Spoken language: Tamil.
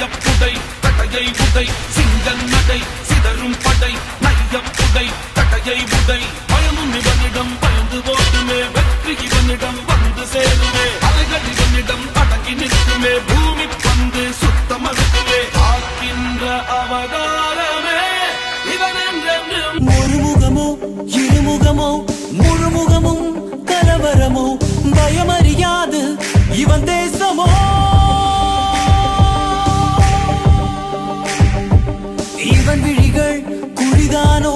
நையப்புடை கட்டையை உடை சிங்கன் நடை சிதறும் படை நையப்புடை கட்டையை உடை பயமும் இவனிடம் பயந்து போட்டுமே வெற்றி இவனிடம் வந்து சேருமே அலைகள் இவனிடம் அடங்கி நிற்குமே பூமி பந்து சுத்தம் அறுக்குமே ஆக்கின்ற அவதாரமே இவன் என்றென்று ஒருமுகமோ இருமுகமோ முழுமுகமும் கலவரமோ பயமறியாது இவன் தேசமோ இவன் விழிகள் குழிதானோ